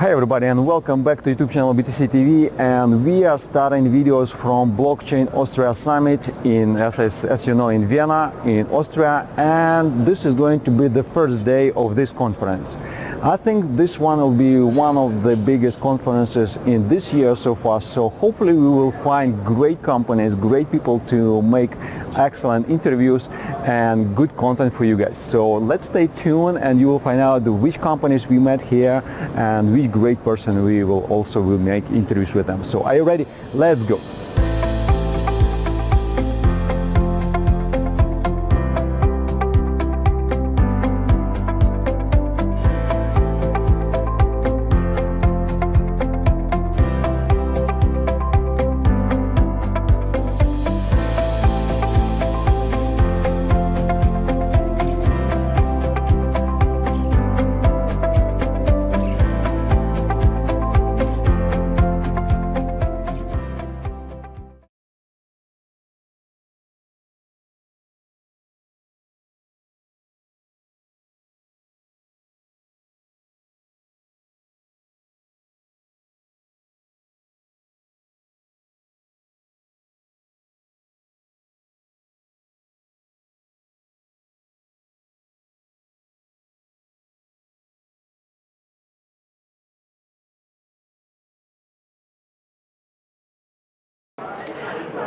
Hi everybody and welcome back to YouTube channel BTC TV, and we are starting videos from Blockchain Austria Summit as you know, in Vienna in Austria, and this is going to be the first day of this conference. I think this one will be one of the biggest conferences in this year so far, so hopefully we will find great companies, great people to make excellent interviews and good content for you guys. So let's stay tuned and you will find out which companies we met here and which great person we will make interviews with them. So are you ready? Let's go.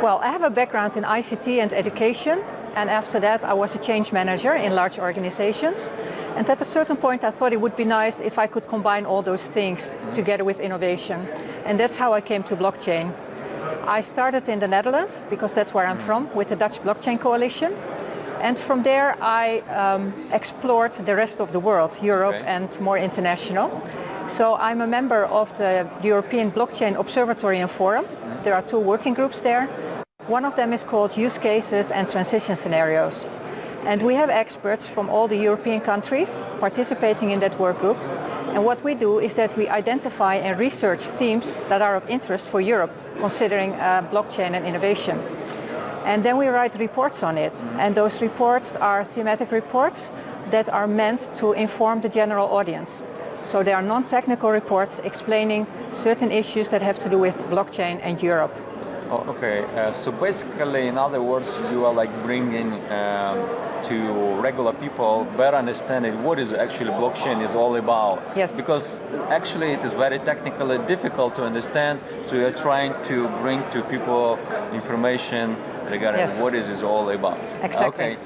Well, I have a background in ICT and education, and after that I was a change manager in large organizations. And at a certain point I thought it would be nice if I could combine all those things together with innovation. And that's how I came to blockchain. I started in the Netherlands, because that's where I'm from, with the Dutch Blockchain Coalition. And from there I explored the rest of the world, Europe and more international. So I'm a member of the European Blockchain Observatory and Forum. There are two working groups there. One of them is called Use Cases and Transition Scenarios. And we have experts from all the European countries participating in that work group. And what we do is that we identify and research themes that are of interest for Europe, considering blockchain and innovation. And then we write reports on it. And those reports are thematic reports that are meant to inform the general audience. So they are non-technical reports explaining certain issues that have to do with blockchain and Europe. Oh, okay, so basically, in other words, you are like bringing to regular people better understanding what is actually blockchain is all about. Yes. Because actually it is very technically difficult to understand, so you are trying to bring to people information regarding what is all about. Exactly. Okay.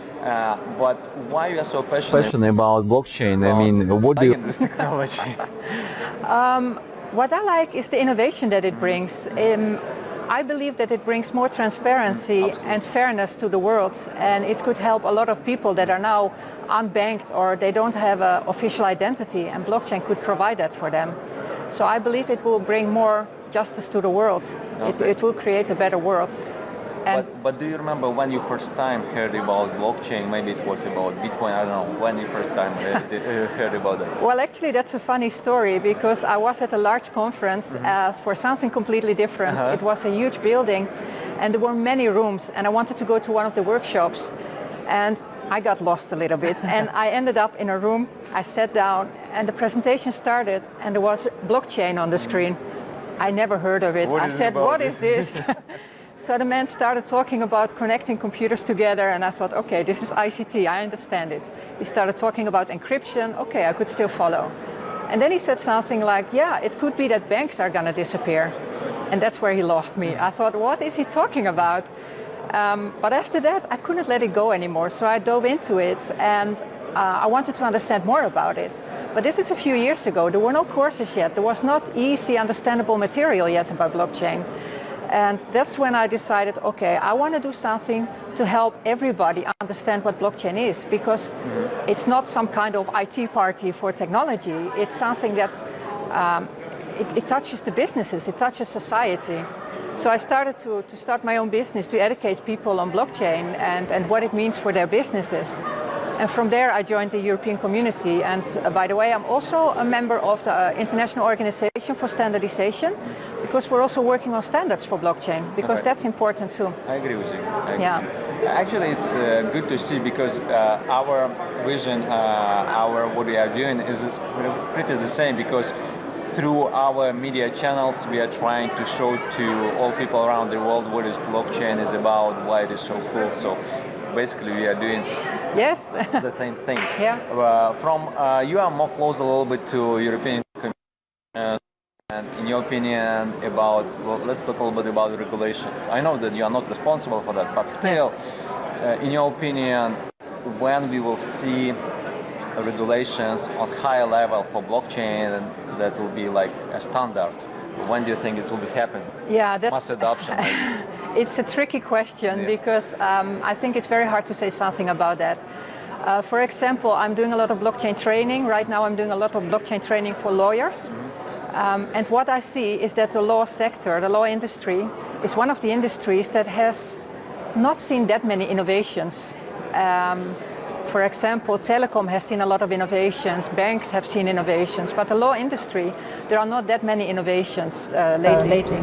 But why you are so passionate About blockchain? I mean, what do you this technology? What I like is the innovation that it brings. I believe that it brings more transparency and fairness to the world, and it could help a lot of people that are now unbanked or they don't have an official identity, and blockchain could provide that for them. So I believe it will bring more justice to the world. It will create a better world. But do you remember when you first time heard about blockchain? Maybe it was about Bitcoin, I don't know, when you first time heard about it? Well, actually that's a funny story, because I was at a large conference for something completely different. It was a huge building and there were many rooms, and I wanted to go to one of the workshops, and I got lost a little bit and I ended up in a room. I sat down and the presentation started and there was blockchain on the screen. I never heard of it. I said, what is this? So the man started talking about connecting computers together, and I thought, okay, this is ICT, I understand it. He started talking about encryption, okay, I could still follow. And then he said something like, yeah, it could be that banks are going to disappear. And that's where he lost me. I thought, what is he talking about? But after that, I couldn't let it go anymore, so I dove into it, and I wanted to understand more about it. But this is a few years ago. There were no courses yet. There was not easy, understandable material yet about blockchain. And that's when I decided, okay, I want to do something to help everybody understand what blockchain is, because it's not some kind of IT party for technology. It's something that it touches the businesses, it touches society. So I started to start my own business to educate people on blockchain and what it means for their businesses. And from there I joined the European community, and by the way, I'm also a member of the International Organization for Standardization, because we're also working on standards for blockchain, because that's important too. I agree with you. Actually, it's good to see, because our vision, what we are doing is pretty the same, because through our media channels, we are trying to show to all people around the world what is blockchain is about, why it is so cool. So basically, we are doing Yes. the same thing. Yeah. You are more close a little bit to European Commission, and in your opinion about, well, let's talk a little bit about the regulations. I know that you are not responsible for that, but still, in your opinion, when we will see regulations on higher level for blockchain that will be like a standard, when do you think it will be happen? Yeah, that's mass adoption. It's a tricky question because I think it's very hard to say something about that. For example, I'm doing a lot of blockchain training. Right now I'm doing a lot of blockchain training for lawyers. And what I see is that the law sector, the law industry, is one of the industries that has not seen that many innovations. For example, telecom has seen a lot of innovations, banks have seen innovations, but the law industry, there are not that many innovations lately.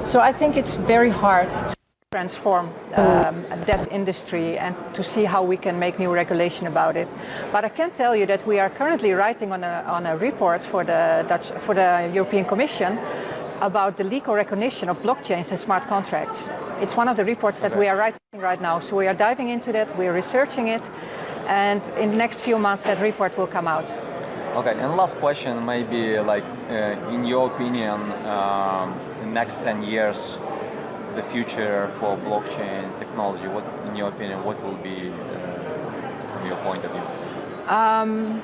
So I think it's very hard to transform that industry and to see how we can make new regulation about it. But I can tell you that we are currently writing on a report for the European Commission about the legal recognition of blockchains and smart contracts. It's one of the reports that we are writing right now. So we are diving into that, we are researching it, and in the next few months that report will come out. Okay, and last question, maybe like in your opinion, in the next 10 years, the future for blockchain technology, what, in your opinion, what will be from your point of view?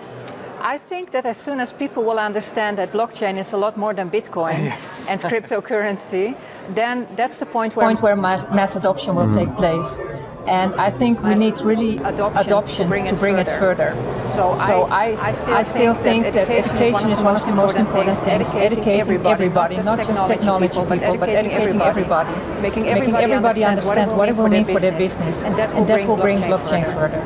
I think that as soon as people will understand that blockchain is a lot more than Bitcoin and cryptocurrency, then that's the point where mass adoption will take place. And I think we need really adoption to bring it further. So I still think that education is one of the most important things. Educating everybody, not just technology people, but educating everybody. Making everybody understand what it will mean for their business. And that will bring blockchain further.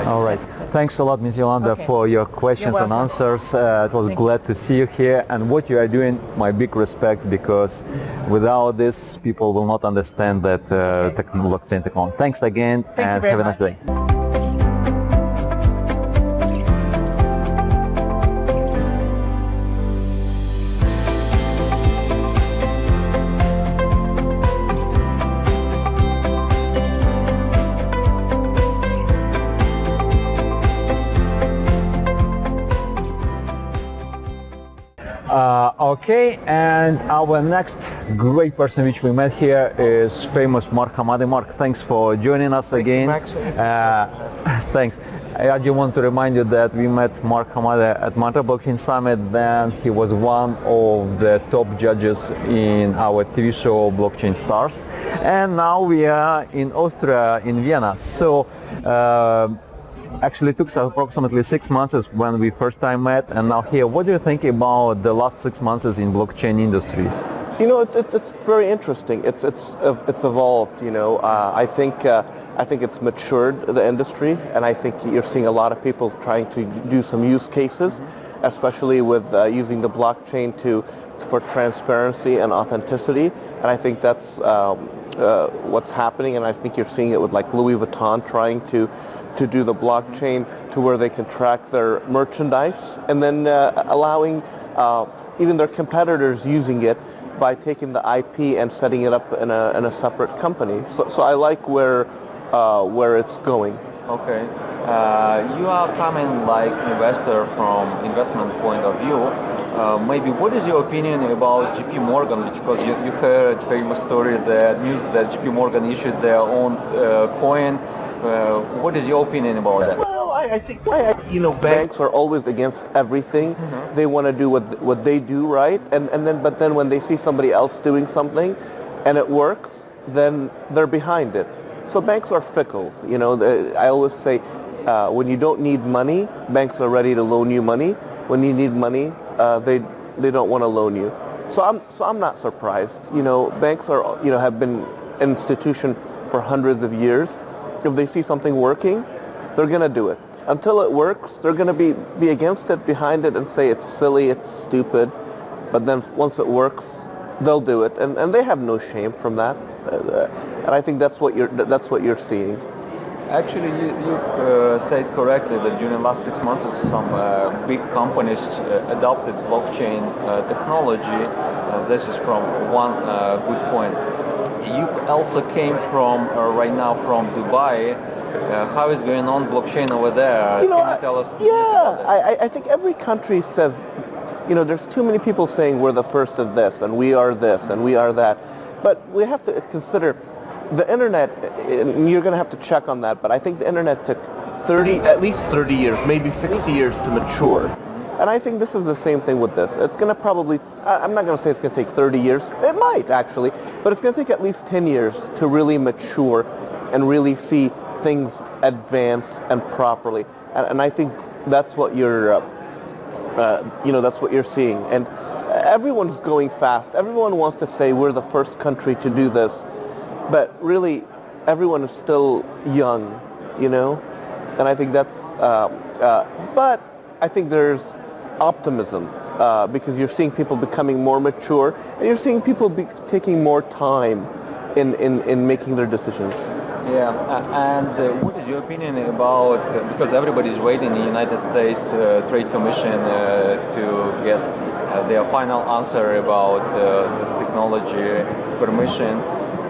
All right. Thanks a lot, Ms. Yolanda, for your questions and answers. It was glad to see you here, and what you are doing, my big respect, because without this, people will not understand that blockchain technology. Thanks again, and have a nice day. Okay, and our next great person which we met here is famous Mark Hamadi. Mark, thanks for joining us again. Thanks. I just want to remind you that we met Mark Hamadi at Malta Blockchain Summit. Then he was one of the top judges in our TV show Blockchain Stars. And now we are in Austria, in Vienna. So actually it took us approximately 6 months when we first time met, and now here. What do you think about the last 6 months in blockchain industry? You know, it's very interesting. It's evolved. You know, I think it's matured, the industry, and I think you're seeing a lot of people trying to do some use cases, especially with using the blockchain for transparency and authenticity. And I think that's what's happening. And I think you're seeing it with like Louis Vuitton trying to do the blockchain to where they can track their merchandise, and then allowing even their competitors using it by taking the IP and setting it up in a separate company. So I like where it's going. Okay. You are coming like investor from investment point of view. Maybe what is your opinion about JP Morgan? Because you heard famous story, the news that JP Morgan issued their own coin. What is your opinion about that? Well, I think you know, banks are always against everything. They want to do what they do right, but then when they see somebody else doing something and it works, then they're behind it. So banks are fickle. You know, I always say when you don't need money, banks are ready to loan you money. When you need money, they don't want to loan you. So I'm not surprised. You know, banks have been an institution for hundreds of years. If they see something working, they're going to do it. Until it works, they're going to be against it, behind it, and say it's silly, it's stupid. But then once it works, they'll do it, and they have no shame from that. And I think that's what you're seeing. Actually, you said correctly that during the last 6 months, some big companies adopted blockchain technology. This is from one good point. You also came from right now from Dubai. How is going on blockchain over there? You know, Can you tell us? I think every country says, you know, there's too many people saying we're the first of this and we are this and we are that. But we have to consider the internet, and you're going to have to check on that, but I think the internet took at least 30 years, maybe 60 years to mature. And I think this is the same thing with this. It's going to probably, I'm not going to say it's going to take 30 years. It might actually, but it's going to take at least 10 years to really mature and really see things advance and properly. And I think that's what you're, that's what you're seeing. And everyone's going fast. Everyone wants to say we're the first country to do this. But really, everyone is still young, you know? And I think that's, but I think there's optimism because you're seeing people becoming more mature and you're seeing people taking more time in making their decisions. Yeah, and what is your opinion about, because everybody's waiting in the United States Trade Commission to get their final answer about this technology permission,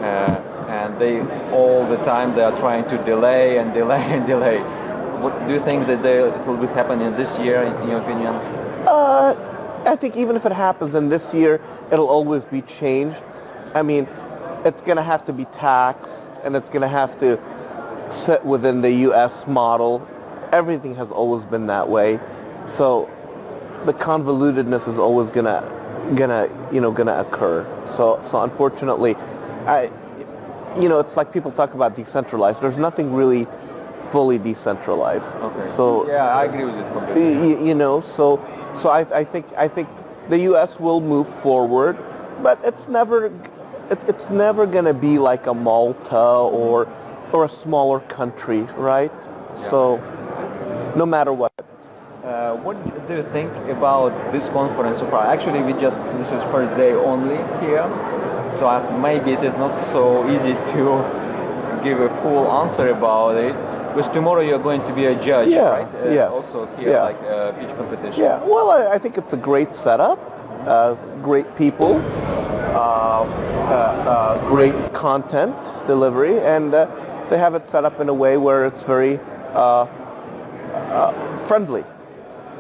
and they all the time they are trying to delay and delay and delay. What do you think that it will be happening this year, in your opinion? I think even if it happens in this year, it'll always be changed. I mean, it's going to have to be taxed, and it's going to have to sit within the U.S. model. Everything has always been that way, so the convolutedness is always gonna occur. So unfortunately, it's like people talk about decentralized. There's nothing really fully decentralized. Okay. So yeah, I agree with it completely. So I think the U.S. will move forward, but it's never going to be like a Malta or a smaller country, right? Yeah. So no matter what. What do you think about this conference so far? Actually, this is first day only here, so maybe it is not so easy to give a full answer about it. Because tomorrow you're going to be a judge, right? Yes. Also here, like pitch competition. Yeah. Well, I think it's a great setup, great people, great content delivery, and they have it set up in a way where it's very friendly.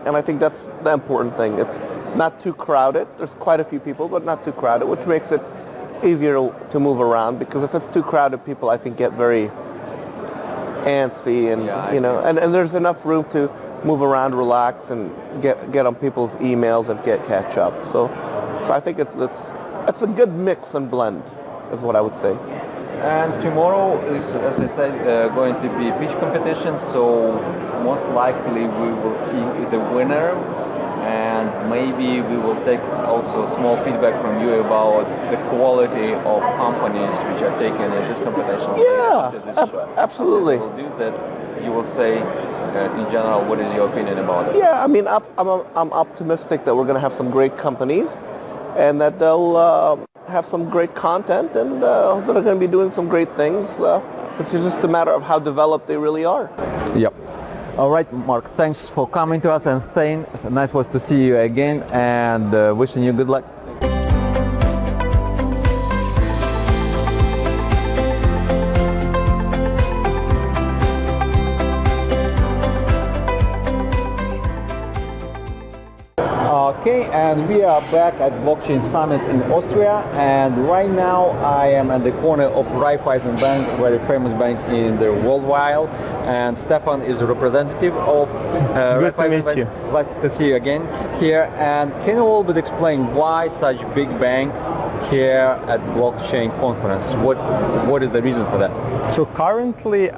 And I think that's the important thing. It's not too crowded. There's quite a few people, but not too crowded, which makes it easier to move around. Because if it's too crowded, people I think get very antsy, and and there's enough room to move around, relax, and get on people's emails and catch up. So I think it's a good mix and blend, is what I would say. And tomorrow is, as I said, going to be pitch competition, so most likely we will see the winner, and maybe we will take also small feedback from you about the quality of companies which are taken in this competition. Yeah, absolutely. We'll do that. You will say, in general, what is your opinion about it? Yeah, I mean, I'm optimistic that we're going to have some great companies, and that they'll have some great content, and that are going to be doing some great things. It's just a matter of how developed they really are. Yep. All right, Mark, thanks for coming to us, and Thane, it's nice was to see you again, and wishing you good luck. Okay, and we are back at Blockchain Summit in Austria, and right now I am at the corner of Raiffeisen Bank, very famous bank in the worldwide, and Stefan is a representative of Good to meet you. Glad to see you again here. And can you a little bit explain why such big bank here at blockchain conference? What is the reason for that? So currently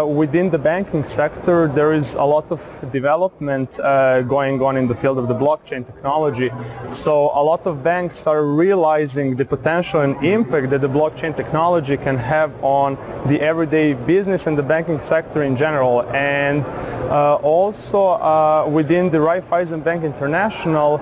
within the banking sector there is a lot of development going on in the field of the blockchain technology. So a lot of banks are realizing the potential and impact that the blockchain technology can have on the everyday business and the banking sector in general. And also within the Raiffeisen Bank International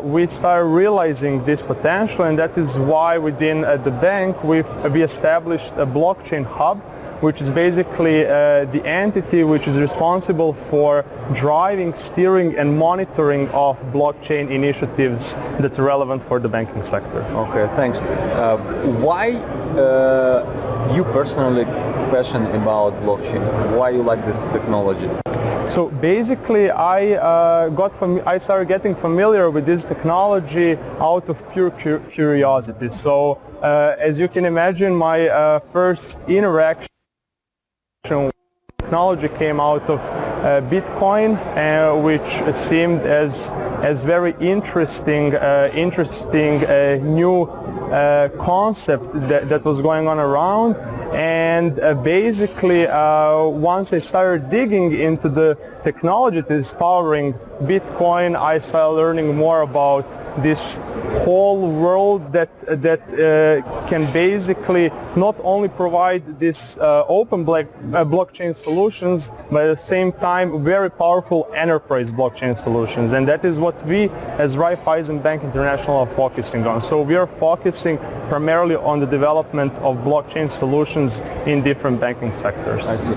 we start realizing this potential, and that is why within the bank we established a blockchain hub which is basically the entity which is responsible for driving, steering and monitoring of blockchain initiatives that are relevant for the banking sector. Okay, thanks. Why you personally passionate about blockchain? Why you like this technology? So basically, I started getting familiar with this technology out of pure curiosity. So as you can imagine, my first interaction with technology came out of Bitcoin, which seemed as very interesting new concept that was going on around. And basically, once I started digging into the technology that is powering Bitcoin, I started learning more about this whole world that can basically not only provide this open blockchain solutions, but at the same time very powerful enterprise blockchain solutions. And that is what we as Raiffeisen Bank International are focusing on. So we are focusing primarily on the development of blockchain solutions in different banking sectors. I see.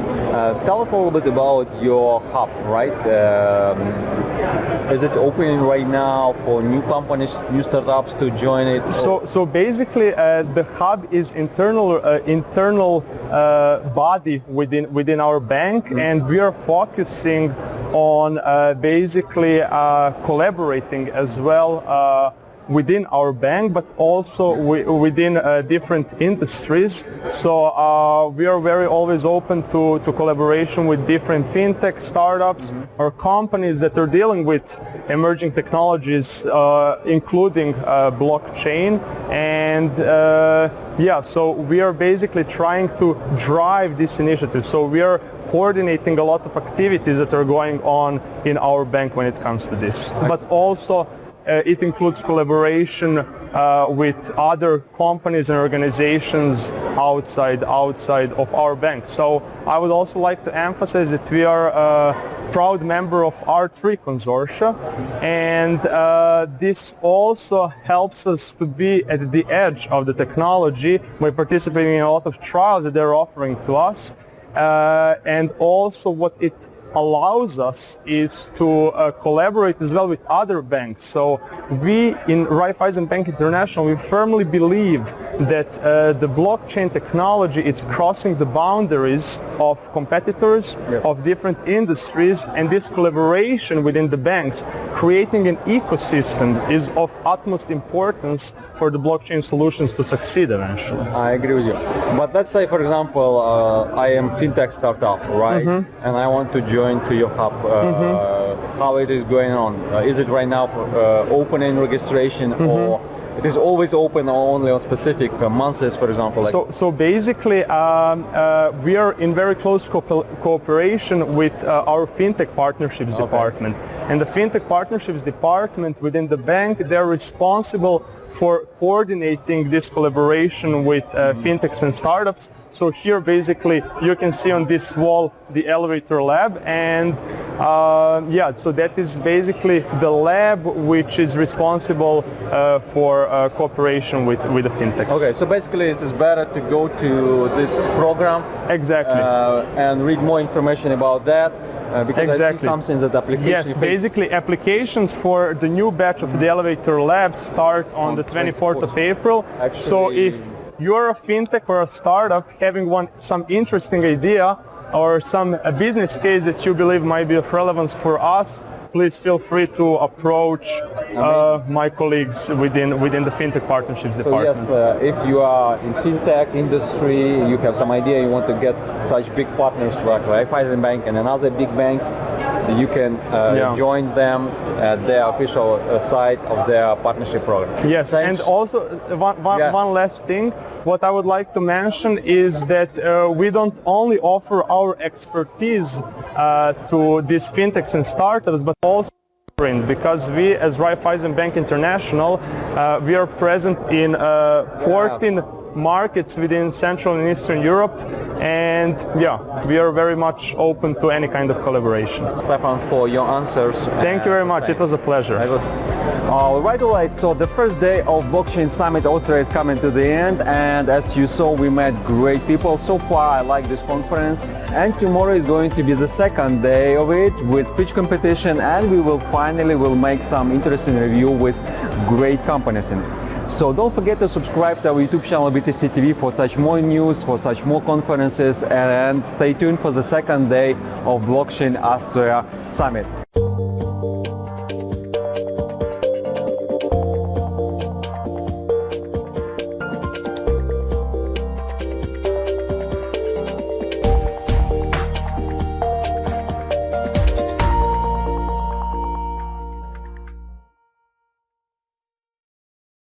Tell us a little bit about your hub, right? Is it opening right now for new companies, new startups to join it? So basically, the hub is internal body within our bank, and we are focusing on basically collaborating as well within our bank, but also within different industries. So we are very always open to collaboration with different fintech startups or companies that are dealing with emerging technologies, including blockchain. And so we are basically trying to drive this initiative. So we are coordinating a lot of activities that are going on in our bank when it comes to this. But also it includes collaboration with other companies and organizations outside of our bank. So I would also like to emphasize that we are a proud member of R3 consortia, and this also helps us to be at the edge of the technology by participating in a lot of trials that they're offering to us. And also what it allows us is to collaborate as well with other banks. So we in Raiffeisen Bank International, we firmly believe that the blockchain technology is crossing the boundaries of competitors, of different industries, and this collaboration within the banks, creating an ecosystem, is of utmost importance for the blockchain solutions to succeed eventually. I agree with you. But let's say, for example, I am fintech startup, right? And I want to join to your hub. How it is going on? Is it right now for opening registration, or it is always open only on specific months, for example? So basically, we are in very close cooperation with our fintech partnerships department. And the fintech partnerships department within the bank, they're responsible for coordinating this collaboration with fintechs and startups. So here basically you can see on this wall the elevator lab, and so that is basically the lab which is responsible for cooperation with the fintechs. Okay, so basically it is better to go to this program and read more information about that. Because I see something that applications... Yes, basically applications for the new batch of the elevator lab start on the 24th of April. Actually, so if you're a fintech or a startup having some interesting idea or some business case that you believe might be of relevance for us, please feel free to approach my colleagues within the fintech partnerships department. So yes, if you are in fintech industry, you have some idea, you want to get such big partners like Raiffeisen Bank and another big banks, you can join them at their official site of their partnership program. Yes, thanks. And also one last thing. What I would like to mention is that we don't only offer our expertise to these fintechs and startups, but also because we as Raiffeisen Bank International, we are present in 14 markets within Central and Eastern Europe, and yeah, we are very much open to any kind of collaboration. Stefan, for your answers. Thank you very much. It was a pleasure. Alright, so the first day of Blockchain Summit Austria is coming to the end, and as you saw, we met great people. So far I like this conference, and tomorrow is going to be the second day of it with pitch competition, and we will finally make some interesting review with great companies in it. So don't forget to subscribe to our YouTube channel Btc TV for such more news, for such more conferences, and stay tuned for the second day of Blockchain Austria Summit.